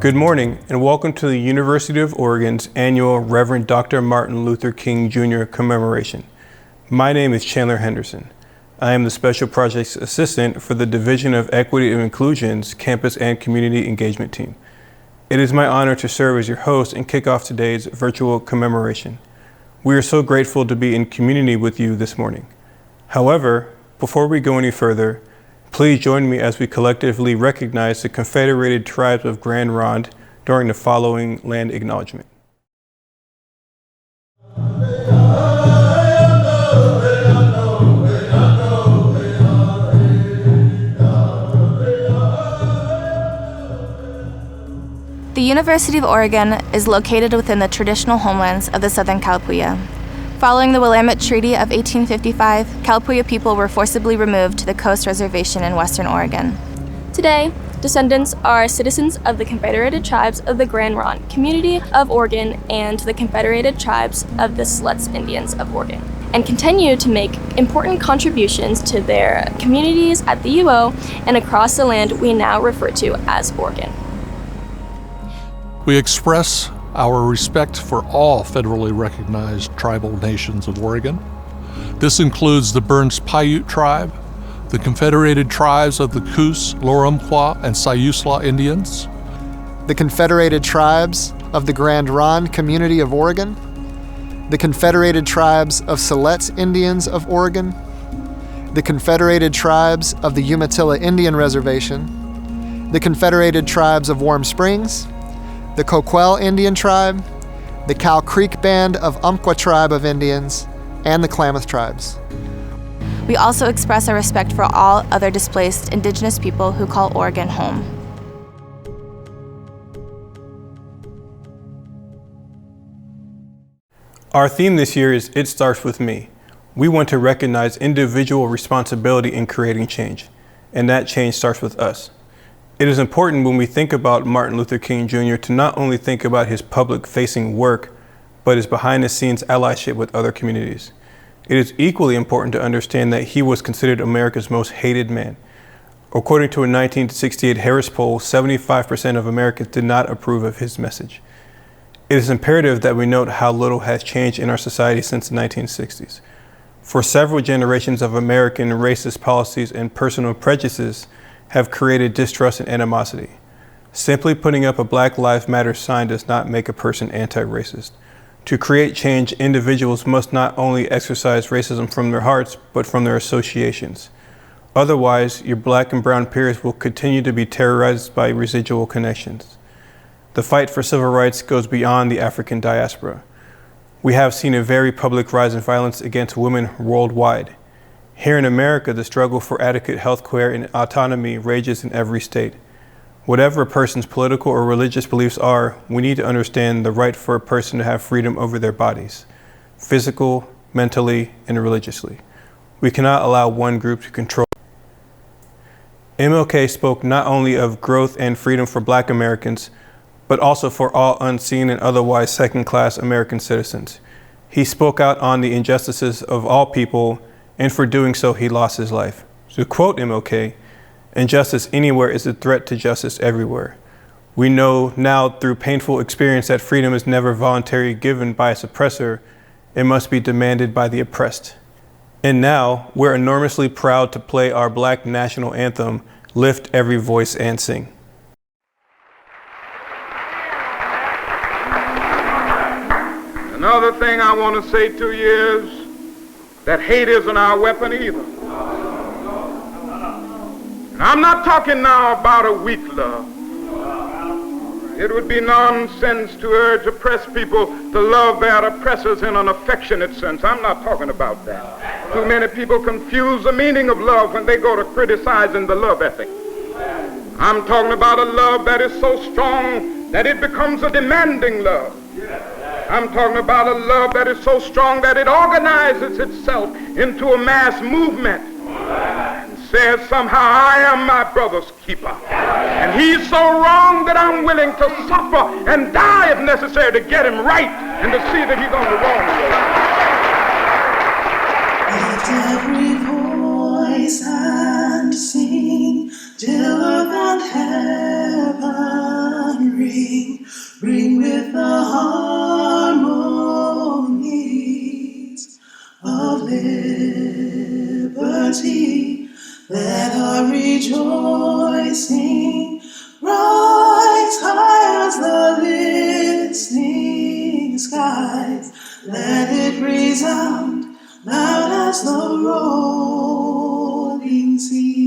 Good morning and welcome to the University of Oregon's annual Reverend Dr. Martin Luther King Jr. commemoration. My name is Chandler Henderson. I am the Special Projects Assistant for the Division of Equity and Inclusion's Campus and Community Engagement Team. It is my honor to serve as your host and kick off today's virtual commemoration. We are so grateful to be in community with you this morning. However, before we go any further, please join me as we collectively recognize the Confederated Tribes of Grand Ronde during the following land acknowledgement. The University of Oregon is located within the traditional homelands of the Southern Kalapuya. Following the Willamette Treaty of 1855, Kalapuya people were forcibly removed to the Coast Reservation in Western Oregon. Today, descendants are citizens of the Confederated Tribes of the Grand Ronde Community of Oregon and the Confederated Tribes of the Siletz Indians of Oregon, and continue to make important contributions to their communities at the UO and across the land we now refer to as Oregon. We express our respect for all federally recognized tribal nations of Oregon. This includes the Burns Paiute Tribe, the Confederated Tribes of the Coos, Lorumquois, and Siuslaw Indians, the Confederated Tribes of the Grand Ronde Community of Oregon, the Confederated Tribes of Siletz Indians of Oregon, the Confederated Tribes of the Umatilla Indian Reservation, the Confederated Tribes of Warm Springs, the Coquel Indian Tribe, the Cow Creek Band of Umpqua Tribe of Indians, and the Klamath Tribes. We also express our respect for all other displaced Indigenous people who call Oregon home. Our theme this year is It Starts With Me. We want to recognize individual responsibility in creating change, and that change starts with us. It is important when we think about Martin Luther King Jr. to not only think about his public-facing work, but his behind-the-scenes allyship with other communities. It is equally important to understand that he was considered America's most hated man. According to a 1968 Harris poll, 75% of Americans did not approve of his message. It is imperative that we note how little has changed in our society since the 1960s. For several generations of American racist policies and personal prejudices have created distrust and animosity. Simply putting up a Black Lives Matter sign does not make a person anti-racist. To create change, individuals must not only exercise racism from their hearts, but from their associations. Otherwise, your Black and brown peers will continue to be terrorized by residual connections. The fight for civil rights goes beyond the African diaspora. We have seen a very public rise in violence against women worldwide. Here in America, the struggle for adequate health care and autonomy rages in every state. Whatever a person's political or religious beliefs are, we need to understand the right for a person to have freedom over their bodies, physical, mentally, and religiously. We cannot allow one group to control. MLK spoke not only of growth and freedom for Black Americans, but also for all unseen and otherwise second-class American citizens. He spoke out on the injustices of all people, and for doing so, he lost his life. To quote MLK, "Injustice anywhere is a threat to justice everywhere." We know now through painful experience that freedom is never voluntarily given by its oppressor. It must be demanded by the oppressed. And now, we're enormously proud to play our Black national anthem, Lift Every Voice and Sing. Another thing I want to say to you is that hate isn't our weapon either. And I'm not talking now about a weak love. It would be nonsense to urge oppressed people to love their oppressors in an affectionate sense. I'm not talking about that. Too many people confuse the meaning of love when they go to criticizing the love ethic. I'm talking about a love that is so strong that it becomes a demanding love. I'm talking about a love that is so strong that it organizes itself into a mass movement and says somehow, I am my brother's keeper. And he's so wrong that I'm willing to suffer and die if necessary to get him right and to see that he's on the wrong way. Lift every voice and sing till earth and heaven ring. harmonies of liberty. Let our rejoicing rise high as the listening skies. Let it resound loud as the rolling sea.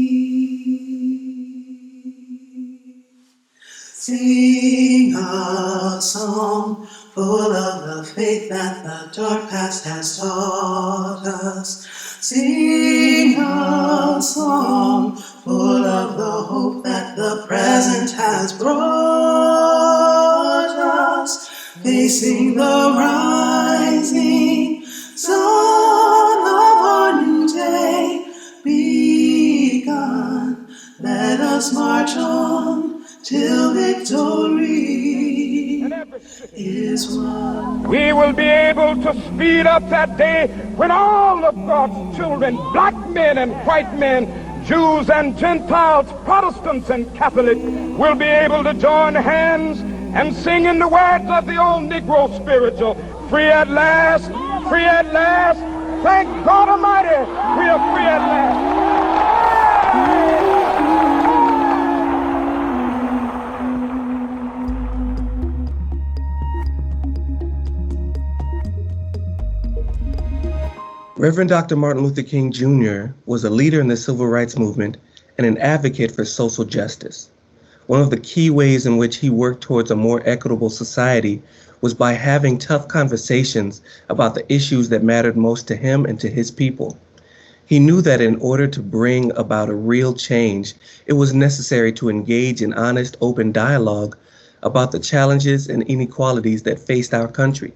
Sing a song full of the faith that the dark past has taught us. Sing a song full of the hope that the present has brought us. Facing the rising sun of our new day begun. Let us march on till victory is won. We will be able to speed up that day when all of God's children, black men and white men, Jews and Gentiles, Protestants and Catholics, will be able to join hands and sing in the words of the old Negro spiritual, free at last, free at last. Thank God Almighty, we are free at last. Reverend Dr. Martin Luther King Jr. was a leader in the civil rights movement and an advocate for social justice. One of the key ways in which he worked towards a more equitable society was by having tough conversations about the issues that mattered most to him and to his people. He knew that in order to bring about a real change, it was necessary to engage in honest, open dialogue about the challenges and inequalities that faced our country.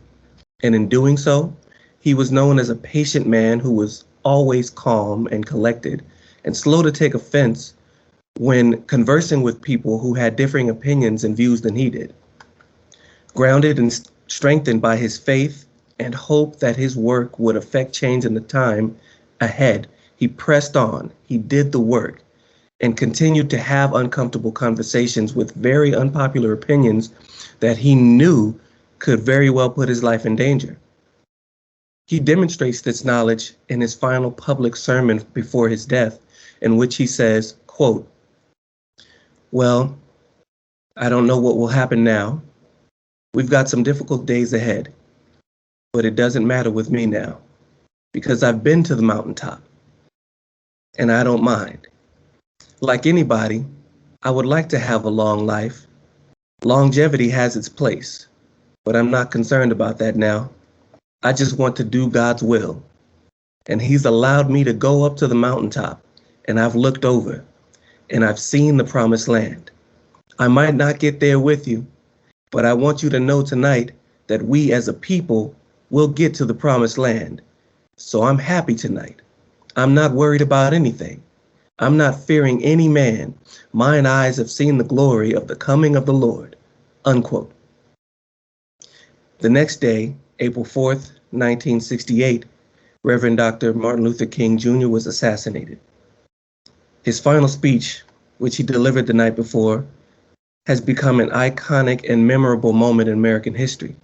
And in doing so, he was known as a patient man who was always calm and collected and slow to take offense when conversing with people who had differing opinions and views than he did. Grounded and strengthened by his faith and hope that his work would affect change in the time ahead, he pressed on, he did the work, and continued to have uncomfortable conversations with very unpopular opinions that he knew could very well put his life in danger. He demonstrates this knowledge in his final public sermon before his death, in which he says, quote, "Well, I don't know what will happen now. We've got some difficult days ahead, but it doesn't matter with me now, because I've been to the mountaintop, and I don't mind. Like anybody, I would like to have a long life. Longevity has its place, but I'm not concerned about that now. I just want to do God's will. And he's allowed me to go up to the mountaintop, and I've looked over, and I've seen the promised land. I might not get there with you, but I want you to know tonight that we as a people will get to the promised land. So I'm happy tonight. I'm not worried about anything. I'm not fearing any man. Mine eyes have seen the glory of the coming of the Lord." Unquote. The next day, April 4th, 1968, Reverend Dr. Martin Luther King Jr. was assassinated. His final speech, which he delivered the night before, has become an iconic and memorable moment in American history.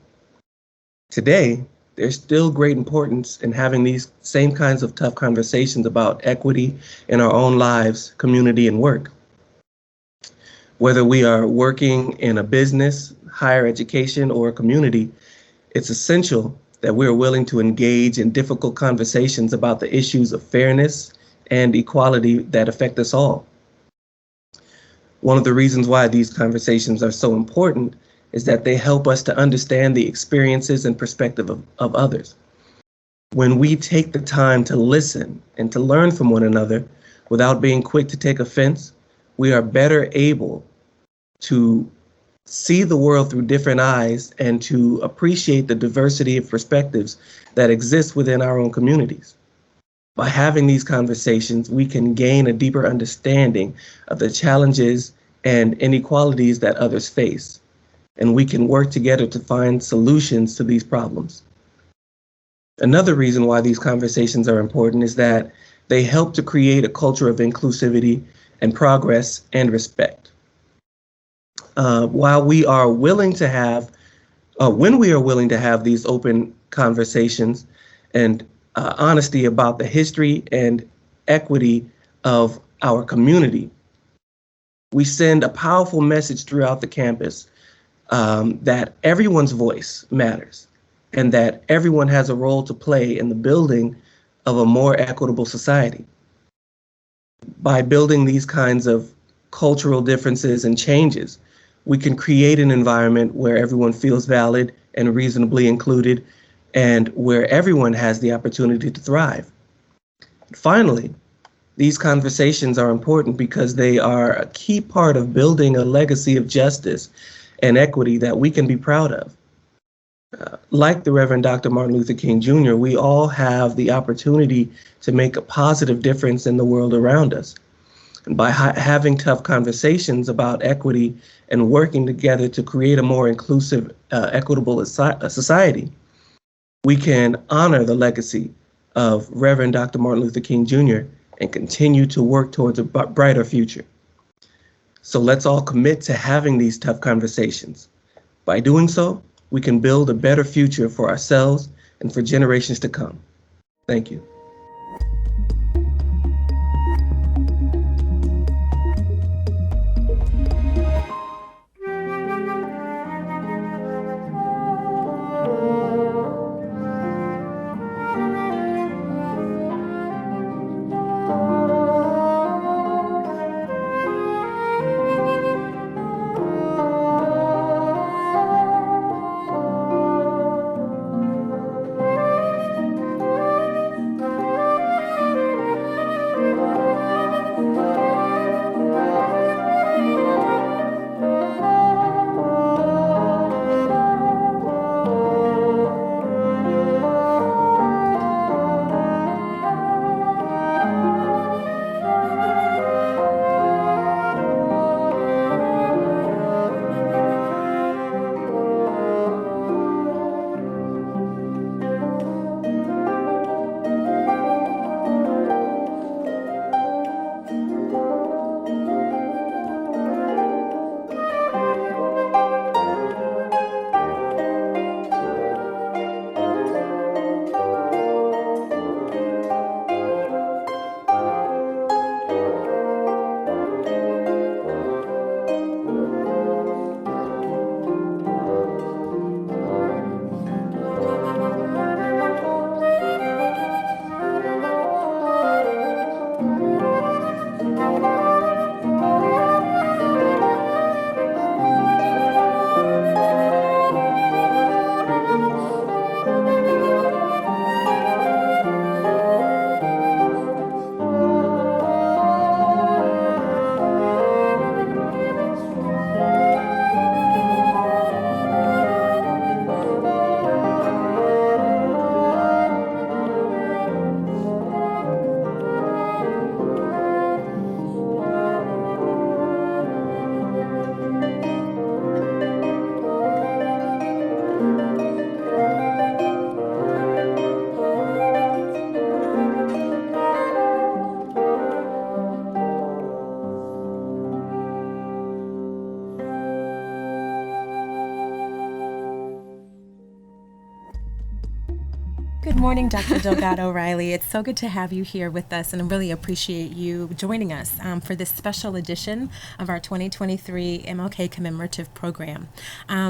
Today, there's still great importance in having these same kinds of tough conversations about equity in our own lives, community, and work. Whether we are working in a business, higher education, or a community, it's essential that we're willing to engage in difficult conversations about the issues of fairness and equality that affect us all. One of the reasons why these conversations are so important is that they help us to understand the experiences and perspective of others. When we take the time to listen and to learn from one another without being quick to take offense, we are better able to see the world through different eyes and to appreciate the diversity of perspectives that exist within our own communities. By having these conversations, we can gain a deeper understanding of the challenges and inequalities that others face, and we can work together to find solutions to these problems. Another reason why these conversations are important is that they help to create a culture of inclusivity and progress and respect. While we are willing to have When we are willing to have these open conversations and honesty about the history and equity of our community, we send a powerful message throughout the campus that everyone's voice matters and that everyone has a role to play in the building of a more equitable society. By building these kinds of cultural differences and changes, we can create an environment where everyone feels valid and reasonably included, and where everyone has the opportunity to thrive. Finally, these conversations are important because they are a key part of building a legacy of justice and equity that we can be proud of. Like the Reverend Dr. Martin Luther King Jr., we all have the opportunity to make a positive difference in the world around us. And by having tough conversations about equity and working together to create a more inclusive, equitable society, we can honor the legacy of Reverend Dr. Martin Luther King Jr. and continue to work towards a brighter future. So let's all commit to having these tough conversations. By doing so, we can build a better future for ourselves and for generations to come. Thank you. Good morning, Dr. Delgado-Riley. It's so good to have you here with us, and I really appreciate you joining us for this special edition of our 2023 MLK commemorative program.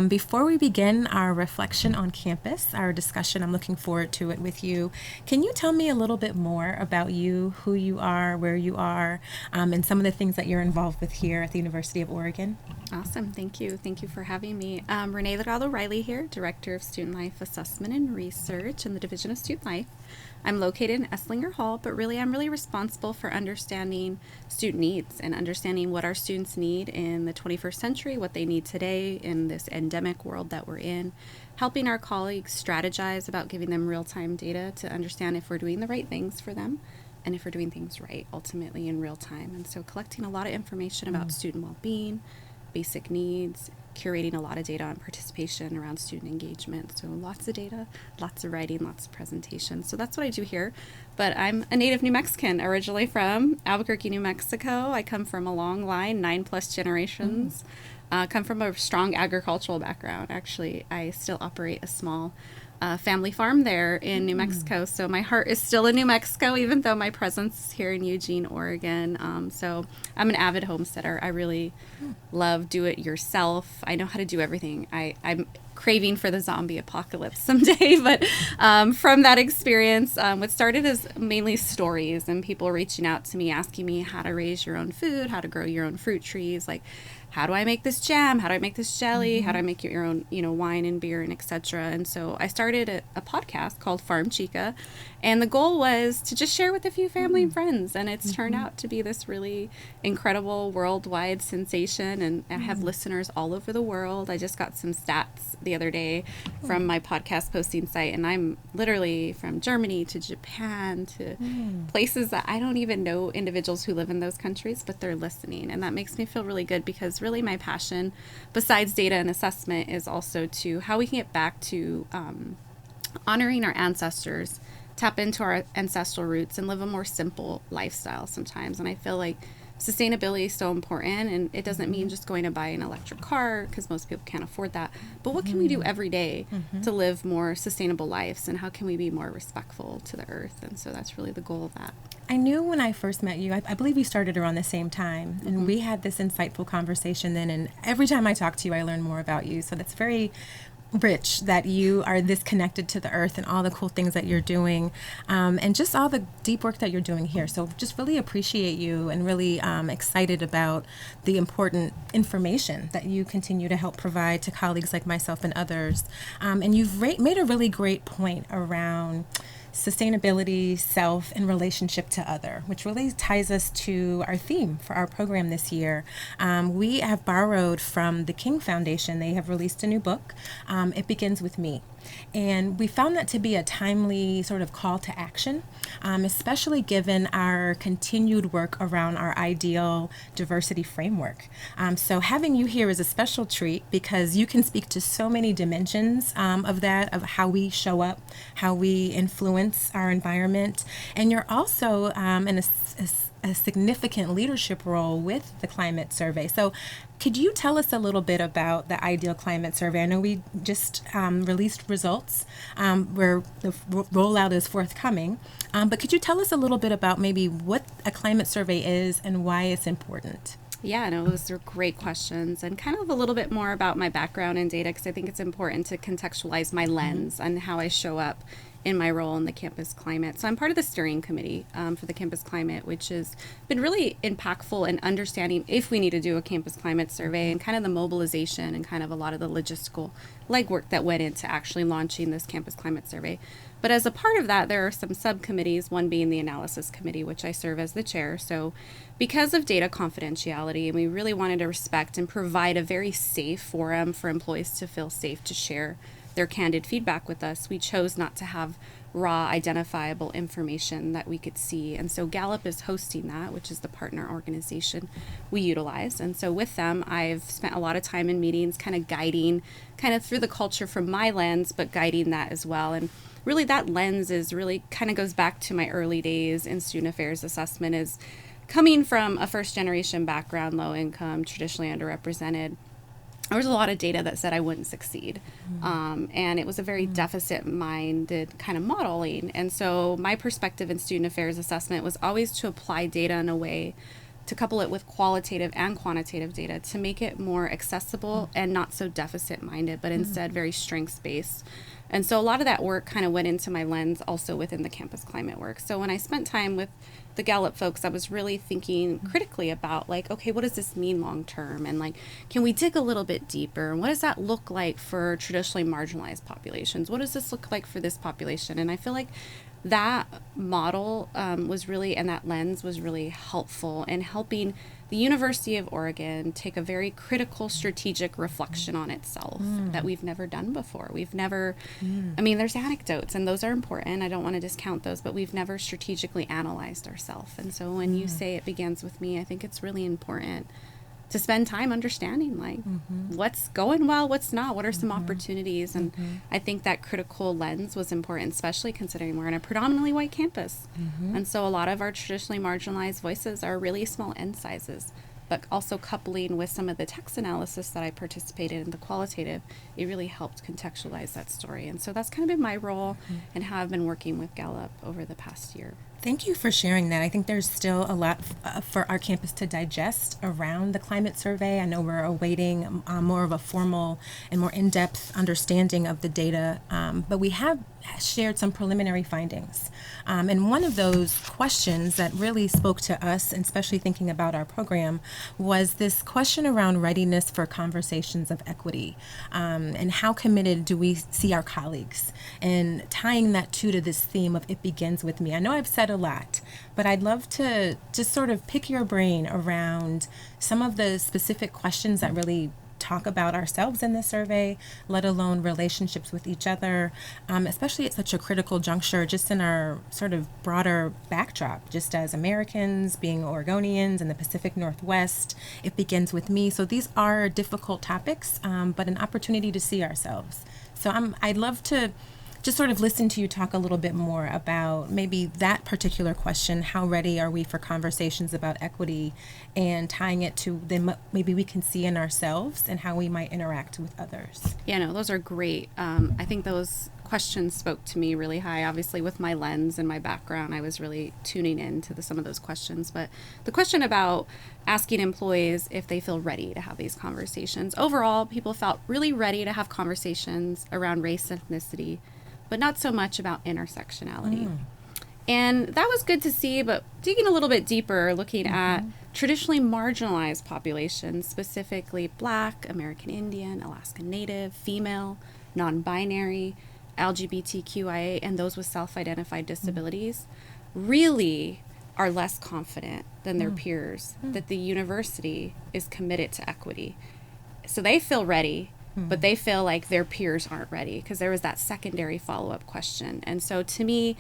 Before we begin our reflection on campus, our discussion, I'm looking forward to it with you. Can you tell me a little bit more about you, who you are, where you are, and some of the things that you're involved with here at the University of Oregon? Awesome. Thank you. Thank you for having me. Renee Delgado-Riley here, Director of Student Life Assessment and Research in the Division of Student Life. I'm located in Esslinger Hall, but really I'm responsible for understanding student needs and understanding what our students need in the 21st century, what they need today in this endemic world that we're in, helping our colleagues strategize about giving them real-time data to understand if we're doing the right things for them and if we're doing things right ultimately in real time. And so collecting a lot of information about student well-being, basic needs, curating a lot of data on participation around student engagement. So lots of data, lots of writing, lots of presentations. So that's what I do here. But I'm a native New Mexican, originally from Albuquerque, New Mexico. I come from a long line, 9+ generations come from a strong agricultural background. Actually, I still operate a small family farm there in New Mexico. So my heart is still in New Mexico, even though my presence is here in Eugene, Oregon. So I'm an avid homesteader. I really love do it yourself. I know how to do everything. I'm craving for the zombie apocalypse someday, but from that experience, what started as mainly stories and people reaching out to me, asking me how to raise your own food, how to grow your own fruit trees, like how do I make this jam? How do I make this jelly? How do I make your own, wine and beer and etc. And so I started a podcast called Farm Chica, and the goal was to just share with a few family and friends. And it's turned out to be this really incredible worldwide sensation. And I have listeners all over the world. I just got some stats the other day from my podcast posting site, and I'm literally from Germany to Japan to places that I don't even know individuals who live in those countries, but they're listening. And that makes me feel really good, because really my passion, besides data and assessment, is also to how we can get back to honoring our ancestors, tap into our ancestral roots, and live a more simple lifestyle sometimes. And I feel like sustainability is so important, and it doesn't mean just going to buy an electric car, because most people can't afford that, but what can we do every day to live more sustainable lives, and how can we be more respectful to the earth? And so that's really the goal of that. I knew when I first met you, I believe we started around the same time, and we had this insightful conversation then, and every time I talk to you, I learn more about you. So that's very rich that you are this connected to the earth and all the cool things that you're doing, and just all the deep work that you're doing here. So just really appreciate you, and really excited about the important information that you continue to help provide to colleagues like myself and others. And you've made a really great point around sustainability, self, and relationship to other, which really ties us to our theme for our program this year. We have borrowed from the King Foundation. They have released a new book. It begins with me. And we found that to be a timely sort of call to action, especially given our continued work around our ideal diversity framework. So having you here is a special treat, because you can speak to so many dimensions of that, of how we show up, how we influence our environment. And you're also in a significant leadership role with the climate survey. So could you tell us a little bit about the Ideal Climate Survey? I know we just released results where the rollout is forthcoming, but could you tell us a little bit about maybe what a climate survey is and why it's important? Yeah, no, those are great questions, and kind of a little bit more about my background in data, because I think it's important to contextualize my lens and how I show up in my role in the campus climate. So I'm part of the steering committee for the campus climate, which has been really impactful in understanding if we need to do a campus climate survey, and kind of the mobilization and kind of a lot of the logistical legwork that went into actually launching this campus climate survey. But as a part of that, there are some subcommittees, one being the analysis committee, which I serve as the chair. So because of data confidentiality, and we really wanted to respect and provide a very safe forum for employees to feel safe to share their candid feedback with us, we chose not to have raw identifiable information that we could see. And so Gallup is hosting that, which is the partner organization we utilize. And so with them, I've spent a lot of time in meetings kind of guiding kind of through the culture from my lens, but guiding that as well. And really that lens is really kind of goes back to my early days in student affairs assessment, is coming from a first generation background, low income, traditionally underrepresented. There was a lot of data that said I wouldn't succeed. And it was a very deficit-minded kind of modeling. And so my perspective in student affairs assessment was always to apply data in a way to couple it with qualitative and quantitative data to make it more accessible and not so deficit-minded, but instead very strengths-based. And so a lot of that work kind of went into my lens also within the campus climate work. So when I spent time with the Gallup folks, I was really thinking critically about like, okay, what does this mean long term? And like, can we dig a little bit deeper? And what does that look like for traditionally marginalized populations? What does this look like for this population? And I feel like that model was really, and that lens was really helpful in helping the University of Oregon take a very critical strategic reflection on itself that we've never done before. We've never, I mean, there's anecdotes and those are important. I don't want to discount those, but we've never strategically analyzed ourselves. And so when you say it begins with me, I think it's really important to spend time understanding like what's going well, what's not, what are some opportunities. And I think that critical lens was important, especially considering we're in a predominantly white campus. And so a lot of our traditionally marginalized voices are really small N sizes. but also coupling with some of the text analysis that I participated in, the qualitative, it really helped contextualize that story. And so that's kind of been my role and how I've been working with Gallup over the past year. Thank you for sharing that. I think there's still a lot for our campus to digest around the climate survey. I know we're awaiting more of a formal and more in-depth understanding of the data, but we have shared some preliminary findings. And one of those questions that really spoke to us, and especially thinking about our program, was this question around readiness for conversations of equity, and how committed do we see our colleagues, and tying that to this theme of it begins with me. I know I've said a lot, but I'd love to just sort of pick your brain around some of the specific questions that really talk about ourselves in the survey, let alone relationships with each other, especially at such a critical juncture, just in our sort of broader backdrop, just as Americans, being Oregonians in the Pacific Northwest. It begins with me. So these are difficult topics, but an opportunity to see ourselves. So I'd love to just sort of listen to you talk a little bit more about maybe that particular question, how ready are we for conversations about equity, and tying it to then maybe we can see in ourselves and how we might interact with others. Yeah, no, those are great. I think those questions spoke to me really high. Obviously, with my lens and my background, I was really tuning in to some of those questions. But the question about asking employees if they feel ready to have these conversations. Overall, people felt really ready to have conversations around race and ethnicity, but not so much about intersectionality. And that was good to see, but digging a little bit deeper, looking at traditionally marginalized populations, specifically Black, American Indian, Alaska Native, female, non-binary, LGBTQIA, and those with self-identified disabilities, really are less confident than their peers that the university is committed to equity. So they feel ready, but they feel like their peers aren't ready, because there was that secondary follow-up question. And so to me,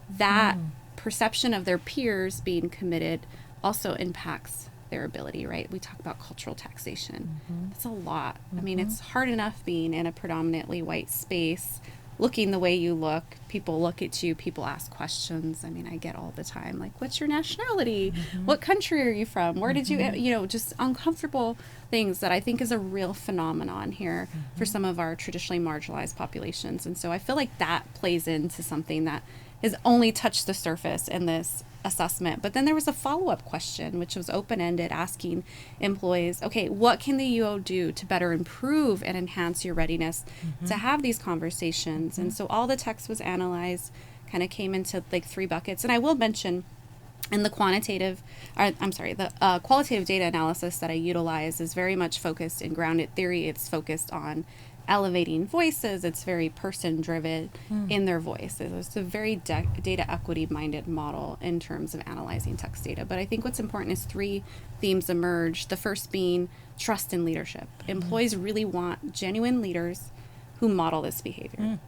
that perception of their peers being committed also impacts their ability, right? We talk about cultural taxation. That's a lot. I mean, it's hard enough being in a predominantly white space, looking the way you look. People look at you, people ask questions. I mean, I get all the time, like, what's your nationality? What country are you from? Where did you, just uncomfortable things that I think is a real phenomenon here for some of our traditionally marginalized populations. And so I feel like that plays into something that has only touched the surface in this assessment. But then there was a follow-up question, which was open-ended, asking employees, okay, what can the UO do to better improve and enhance your readiness to have these conversations? And so all the text was analyzed, kind of came into like 3 buckets. And I will mention in the qualitative data analysis that I utilize is very much focused in grounded theory. It's focused on elevating voices. It's very person-driven in their voice. It's a very data equity-minded model in terms of analyzing text data. But I think what's important is 3 themes emerge. The first being trust in leadership. Employees really want genuine leaders who model this behavior.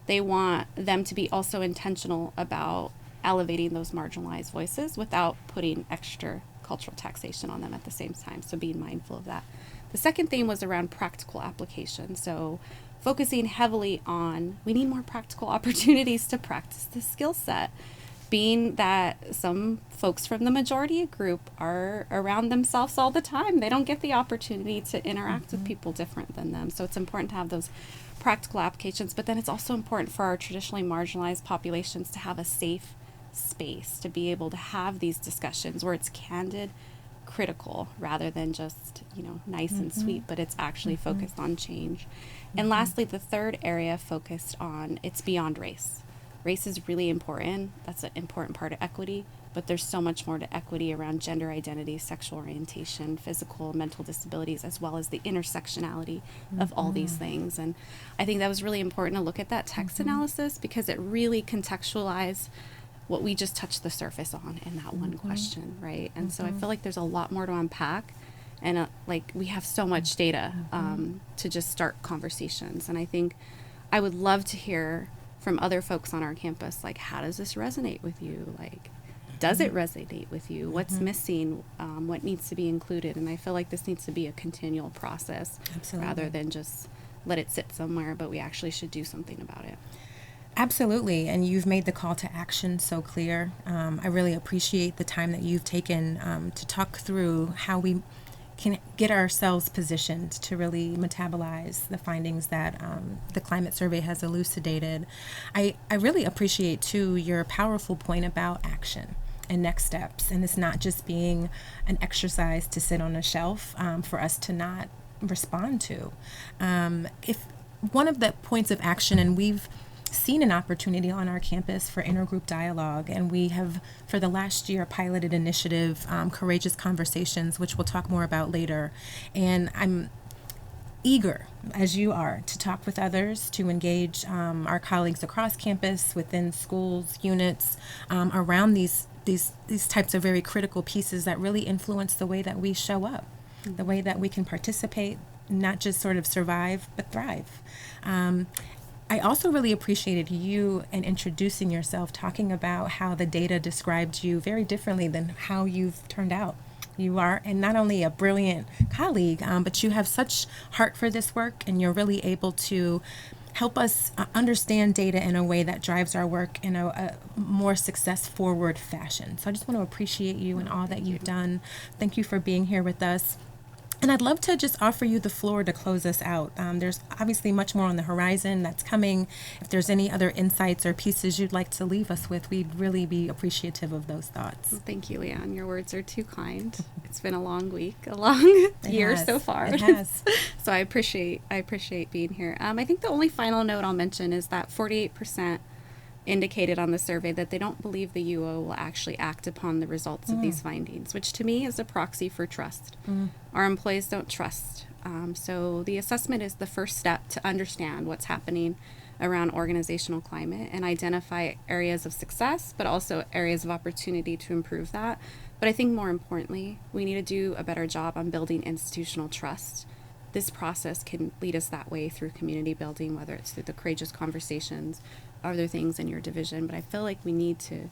They want them to be also intentional about elevating those marginalized voices without putting extra cultural taxation on them at the same time. So being mindful of that. The second theme was around practical application. So focusing heavily on, we need more practical opportunities to practice the skill set, being that some folks from the majority group are around themselves all the time. They don't get the opportunity to interact with people different than them. So it's important to have those practical applications, but then it's also important for our traditionally marginalized populations to have a safe space to be able to have these discussions where it's candid, critical, rather than just nice and sweet, but it's actually focused on change. And lastly, the third area focused on, it's beyond race. Race is really important. That's an important part of equity, but there's so much more to equity around gender identity, sexual orientation, physical, mental disabilities, as well as the intersectionality of all these things. And I think that was really important to look at that text analysis, because it really contextualized what we just touched the surface on in that one question, right? And so I feel like there's a lot more to unpack, and we have so much data to just start conversations. And I think I would love to hear from other folks on our campus, like, how does this resonate with you? Like, does it resonate with you? What's missing? What needs to be included? And I feel like this needs to be a continual process rather than just let it sit somewhere, but we actually should do something about it. Absolutely, and you've made the call to action so clear. I really appreciate the time that you've taken to talk through how we can get ourselves positioned to really metabolize the findings that the climate survey has elucidated. I really appreciate, too, your powerful point about action and next steps, and it's not just being an exercise to sit on a shelf for us to not respond to. If one of the points of action, and we've seen an opportunity on our campus for intergroup dialogue, and we have, for the last year, piloted initiative Courageous Conversations, which we'll talk more about later. And I'm eager, as you are, to talk with others, to engage our colleagues across campus, within schools, units, around these types of very critical pieces that really influence the way that we show up, the way that we can participate, not just sort of survive, but thrive. I also really appreciated you and introducing yourself, talking about how the data described you very differently than how you've turned out. You are, and not only a brilliant colleague, but you have such heart for this work, and you're really able to help us understand data in a way that drives our work in a more success-forward fashion. So I just want to appreciate you and all that you've done. Thank you for being here with us. And I'd love to just offer you the floor to close us out. There's obviously much more on the horizon that's coming. If there's any other insights or pieces you'd like to leave us with, we'd really be appreciative of those thoughts. Well, thank you, Leanne. Your words are too kind. It's been a long week, a long year so far. It has. So I appreciate being here. I think the only final note I'll mention is that 48% indicated on the survey that they don't believe the UO will actually act upon the results of these findings, which to me is a proxy for trust. Our employees don't trust. So the assessment is the first step to understand what's happening around organizational climate and identify areas of success, but also areas of opportunity to improve that. But I think more importantly, we need to do a better job on building institutional trust. This process can lead us that way through community building, whether it's through the Courageous Conversations, other things in your division. But I feel like we need to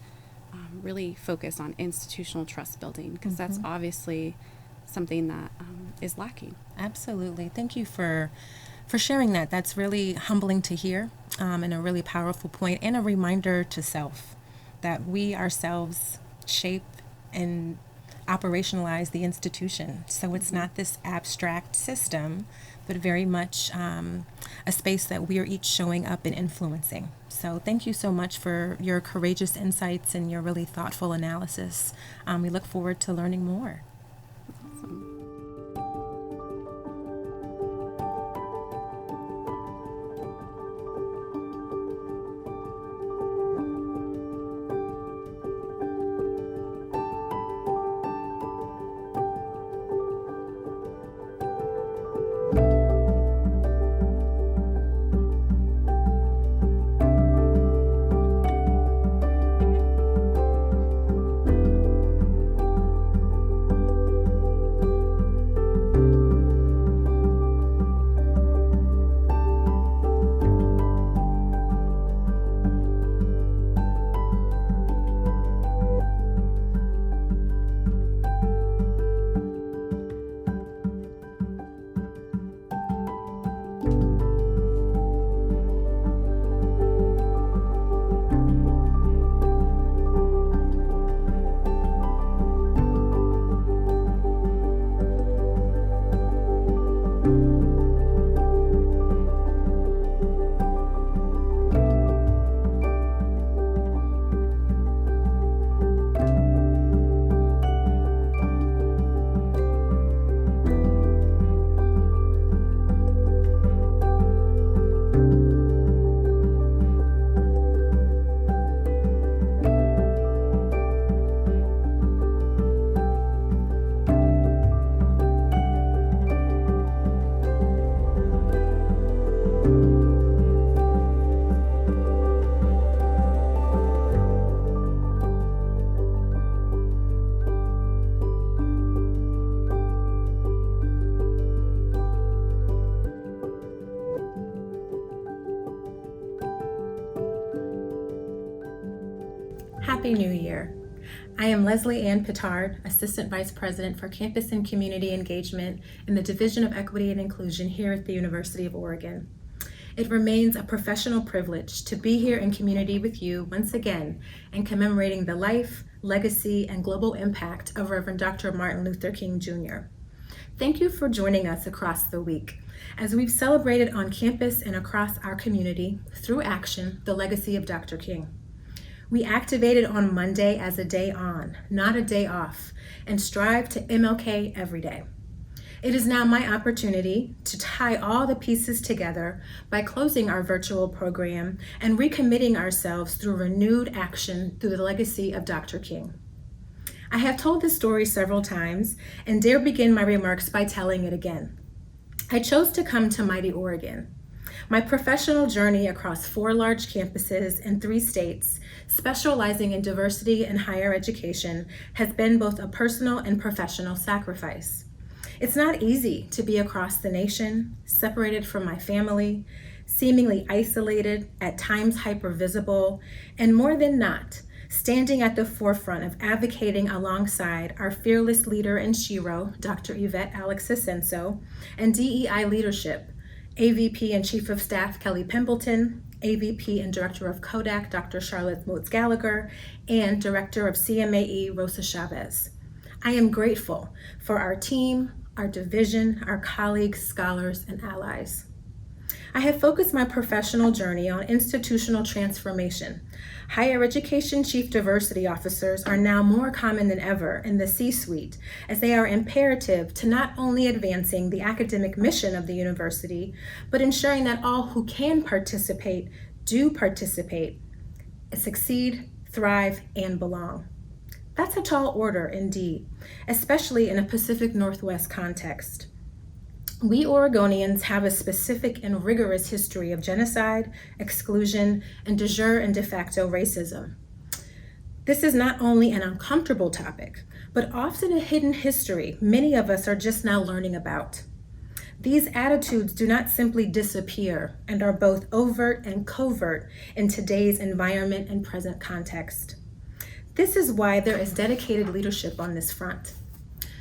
really focus on institutional trust building, because that's obviously something that is lacking. Absolutely. Thank you for sharing that. That's really humbling to hear, and a really powerful point, and a reminder to self that we ourselves shape and operationalize the institution. So it's not this abstract system, but very much a space that we are each showing up and influencing. So thank you so much for your courageous insights and your really thoughtful analysis. We look forward to learning more. Awesome. Happy New Year. I am Leslie Ann Pittard, Assistant Vice President for Campus and Community Engagement in the Division of Equity and Inclusion here at the University of Oregon. It remains a professional privilege to be here in community with you once again and commemorating the life, legacy, and global impact of Reverend Dr. Martin Luther King Jr. Thank you for joining us across the week as we've celebrated on campus and across our community through action the legacy of Dr. King. We activated on Monday as a day on, not a day off, and strive to MLK every day. It is now my opportunity to tie all the pieces together by closing our virtual program and recommitting ourselves through renewed action through the legacy of Dr. King. I have told this story several times and dare begin my remarks by telling it again. I chose to come to mighty Oregon. My professional journey across 4 large campuses in 3 states, specializing in diversity and higher education, has been both a personal and professional sacrifice. It's not easy to be across the nation, separated from my family, seemingly isolated, at times hypervisible, and more than not, standing at the forefront of advocating alongside our fearless leader and Shiro, Dr. Yvette Alex Asenso, and DEI leadership, AVP and Chief of Staff Kelly Pimbleton, AVP and Director of Kodak Dr. Charlotte Motes Gallagher, and Director of CMAE Rosa Chavez. I am grateful for our team, our division, our colleagues, scholars, and allies. I have focused my professional journey on institutional transformation. Higher education chief diversity officers are now more common than ever in the C-suite, as they are imperative to not only advancing the academic mission of the university, but ensuring that all who can participate do participate, succeed, thrive, and belong. That's a tall order indeed, especially in a Pacific Northwest context. We Oregonians have a specific and rigorous history of genocide, exclusion, and de jure and de facto racism. This is not only an uncomfortable topic, but often a hidden history many of us are just now learning about. These attitudes do not simply disappear and are both overt and covert in today's environment and present context. This is why there is dedicated leadership on this front.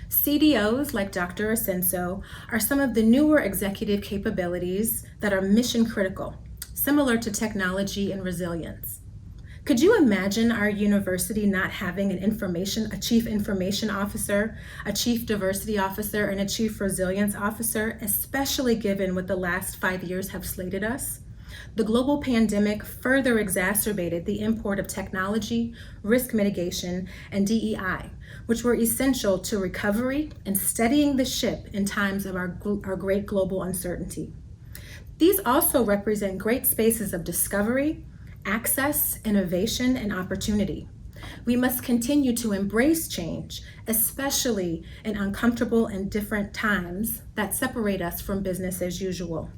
CDOs like Dr. Asenso are some of the newer executive capabilities that are mission critical, similar to technology and resilience. Could you imagine our university not having a chief information officer, a chief diversity officer, and a chief resilience officer, especially given what the last 5 years have slated us? The global pandemic further exacerbated the import of technology, risk mitigation, and DEI, which were essential to recovery and steadying the ship in times of our great global uncertainty. These also represent great spaces of discovery, access, innovation, and opportunity. We must continue to embrace change, especially in uncomfortable and different times that separate us from business as usual.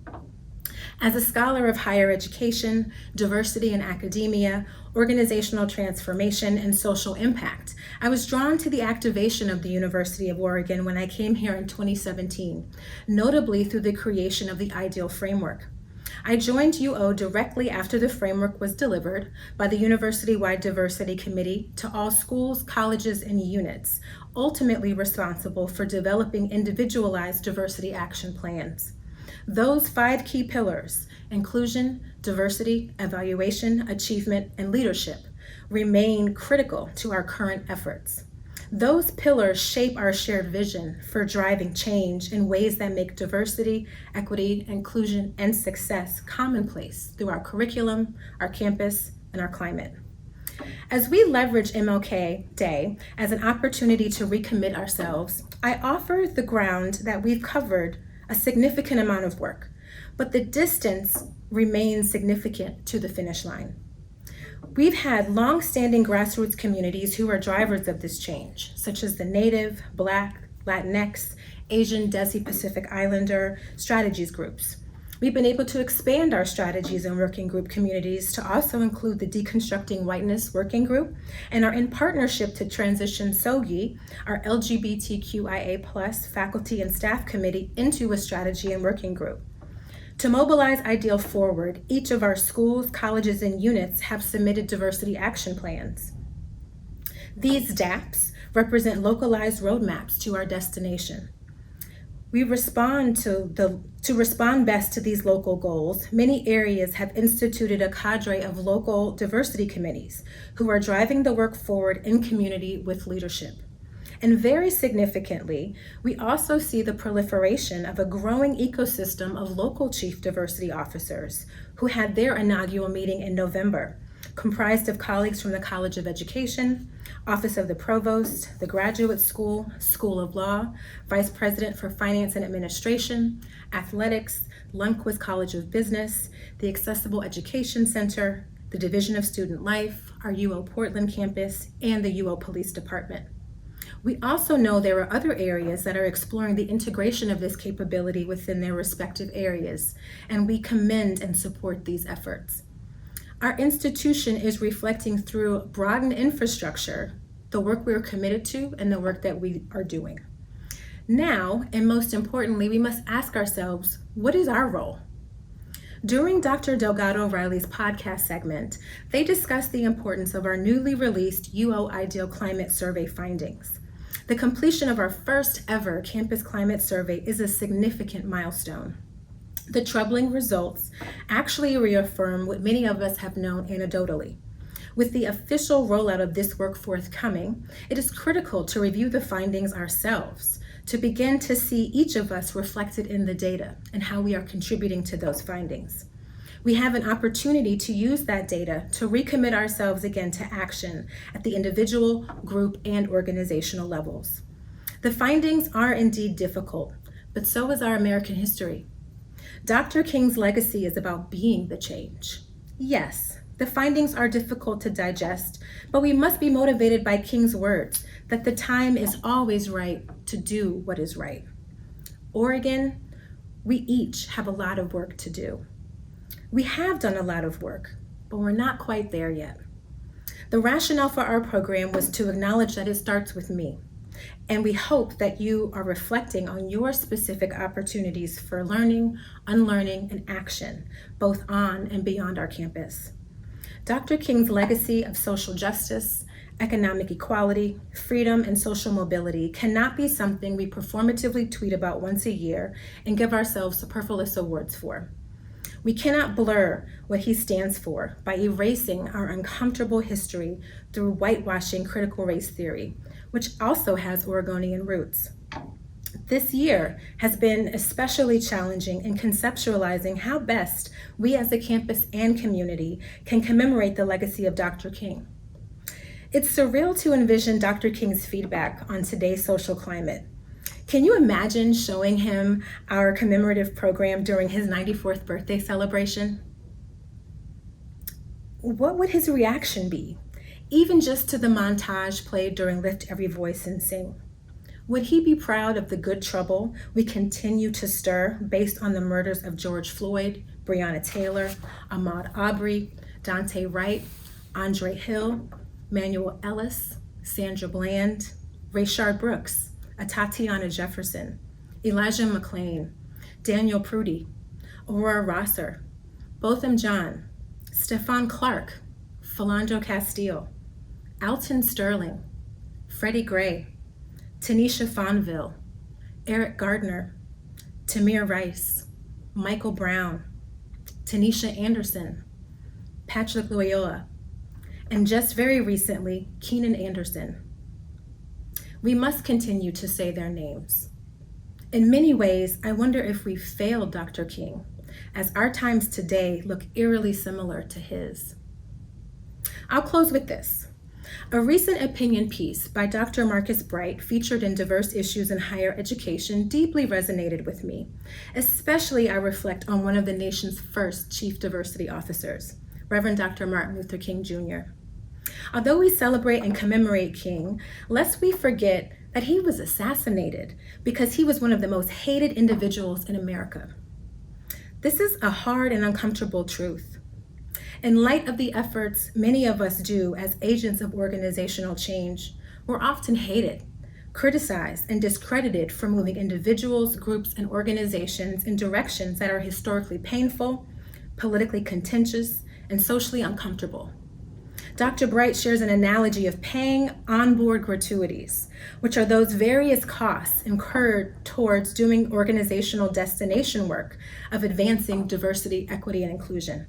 As a scholar of higher education, diversity in academia, organizational transformation, and social impact, I was drawn to the activation of the University of Oregon when I came here in 2017, notably through the creation of the IDEAL framework. I joined UO directly after the framework was delivered by the University-wide Diversity Committee to all schools, colleges, and units, ultimately responsible for developing individualized diversity action plans. Those 5 key pillars, inclusion, diversity, evaluation, achievement, and leadership, remain critical to our current efforts. Those pillars shape our shared vision for driving change in ways that make diversity, equity, inclusion, and success commonplace through our curriculum, our campus, and our climate. As we leverage MLK Day as an opportunity to recommit ourselves, I offer the ground that we've covered a significant amount of work, but the distance remains significant to the finish line. We've had long-standing grassroots communities who are drivers of this change, such as the Native, Black, Latinx, Asian, Desi Pacific Islander strategies groups. We've been able to expand our strategies and working group communities to also include the Deconstructing Whiteness Working Group and are in partnership to transition SOGI, our LGBTQIA+ faculty and staff committee, into a strategy and working group. To mobilize IDEAL forward, each of our schools, colleges, and units have submitted diversity action plans. These DAPs represent localized roadmaps to our destination. We respond to respond best to these local goals. Many areas have instituted a cadre of local diversity committees who are driving the work forward in community with leadership. And very significantly, we also see the proliferation of a growing ecosystem of local chief diversity officers who had their inaugural meeting in November, comprised of colleagues from the College of Education, Office of the Provost, the Graduate School, School of Law, Vice President for Finance and Administration, Athletics, Lundquist College of Business, the Accessible Education Center, the Division of Student Life, our UO Portland campus, and the UO Police Department. We also know there are other areas that are exploring the integration of this capability within their respective areas, and we commend and support these efforts. Our institution is reflecting through broadened infrastructure the work we're committed to and the work that we are doing. Now, and most importantly, we must ask ourselves, what is our role? During Dr. Delgado Riley's podcast segment, they discussed the importance of our newly released UO Ideal Climate Survey findings. The completion of our first ever campus climate survey is a significant milestone. The troubling results actually reaffirm what many of us have known anecdotally. With the official rollout of this work forthcoming, it is critical to review the findings ourselves, to begin to see each of us reflected in the data and how we are contributing to those findings. We have an opportunity to use that data to recommit ourselves again to action at the individual, group, and organizational levels. The findings are indeed difficult, but so is our American history. Dr. King's legacy is about being the change. Yes, the findings are difficult to digest, but we must be motivated by King's words that the time is always right to do what is right. Oregon, we each have a lot of work to do. We have done a lot of work, but we're not quite there yet. The rationale for our program was to acknowledge that it starts with me, and we hope that you are reflecting on your specific opportunities for learning, unlearning, and action, both on and beyond our campus. Dr. King's legacy of social justice, economic equality, freedom, and social mobility cannot be something we performatively tweet about once a year and give ourselves superfluous awards for. We cannot blur what he stands for by erasing our uncomfortable history through whitewashing critical race theory, which also has Oregonian roots. This year has been especially challenging in conceptualizing how best we as a campus and community can commemorate the legacy of Dr. King. It's surreal to envision Dr. King's feedback on today's social climate. Can you imagine showing him our commemorative program during his 94th birthday celebration? What would his reaction be, even just to the montage played during Lift Every Voice and Sing? Would he be proud of the good trouble we continue to stir based on the murders of George Floyd, Breonna Taylor, Ahmaud Arbery, Dante Wright, Andre Hill, Manuel Ellis, Sandra Bland, Rayshard Brooks, Tatiana Jefferson, Elijah McClain, Daniel Prudy, Aurora Rosser, Botham John, Stephon Clark, Philando Castile, Alton Sterling, Freddie Gray, Tanisha Fonville, Eric Gardner, Tamir Rice, Michael Brown, Tanisha Anderson, Patrick Loyola, and just very recently, Keenan Anderson. We must continue to say their names. In many ways, I wonder if we failed Dr. King, as our times today look eerily similar to his. I'll close with this. A recent opinion piece by Dr. Marcus Bright featured in Diverse Issues in Higher Education deeply resonated with me. Especially I reflect on one of the nation's first chief diversity officers, Reverend Dr. Martin Luther King Jr. Although we celebrate and commemorate King, lest we forget that he was assassinated because he was one of the most hated individuals in America. This is a hard and uncomfortable truth. In light of the efforts many of us do as agents of organizational change, we're often hated, criticized, and discredited for moving individuals, groups, and organizations in directions that are historically painful, politically contentious, and socially uncomfortable. Dr. Bright shares an analogy of paying onboard gratuities, which are those various costs incurred towards doing organizational destination work of advancing diversity, equity, and inclusion.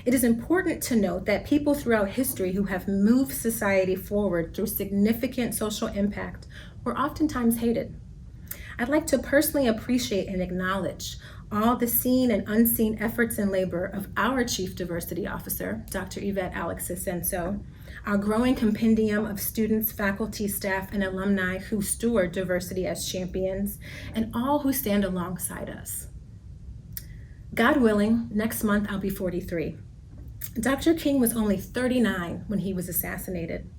It is important to note that people throughout history who have moved society forward through significant social impact were oftentimes hated. I'd like to personally appreciate and acknowledge all the seen and unseen efforts and labor of our Chief Diversity Officer, Dr. Yvette Alexis Senso, our growing compendium of students, faculty, staff, and alumni who steward diversity as champions, and all who stand alongside us. God willing, next month I'll be 43. Dr. King was only 39 when he was assassinated.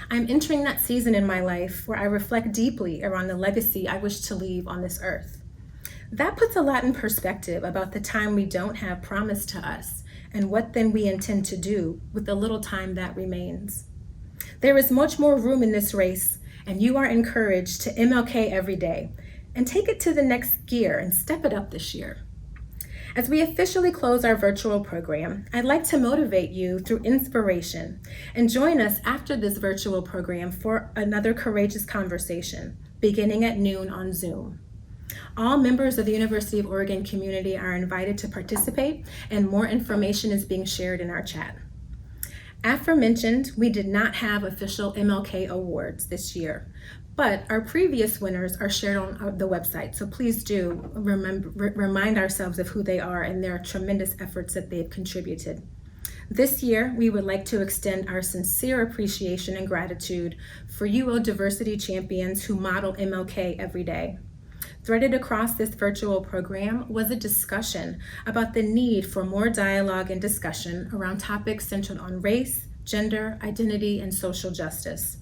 I'm entering that season in my life where I reflect deeply around the legacy I wish to leave on this earth. That puts a lot in perspective about the time we don't have promised to us and what then we intend to do with the little time that remains. There is much more room in this race, and you are encouraged to MLK every day and take it to the next gear and step it up this year. As we officially close our virtual program, I'd like to motivate you through inspiration and join us after this virtual program for another courageous conversation, beginning at noon on Zoom. All members of the University of Oregon community are invited to participate, and more information is being shared in our chat. Aforementioned, we did not have official MLK awards this year, but our previous winners are shared on the website, so please do remind ourselves of who they are and their tremendous efforts that they've contributed. This year, we would like to extend our sincere appreciation and gratitude for UO diversity champions who model MLK every day. Threaded across this virtual program was a discussion about the need for more dialogue and discussion around topics centered on race, gender, identity, and social justice.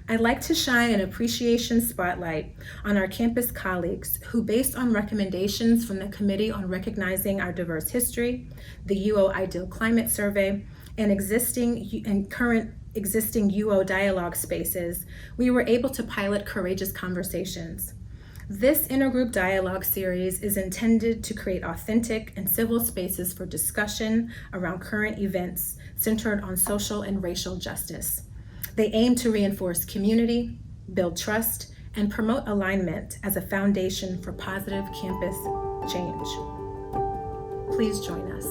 I'd like to shine an appreciation spotlight on our campus colleagues who, based on recommendations from the Committee on Recognizing Our Diverse History, the UO Ideal Climate Survey, and current existing UO dialogue spaces, we were able to pilot courageous conversations. This intergroup dialogue series is intended to create authentic and civil spaces for discussion around current events centered on social and racial justice. They aim to reinforce community, build trust, and promote alignment as a foundation for positive campus change. Please join us.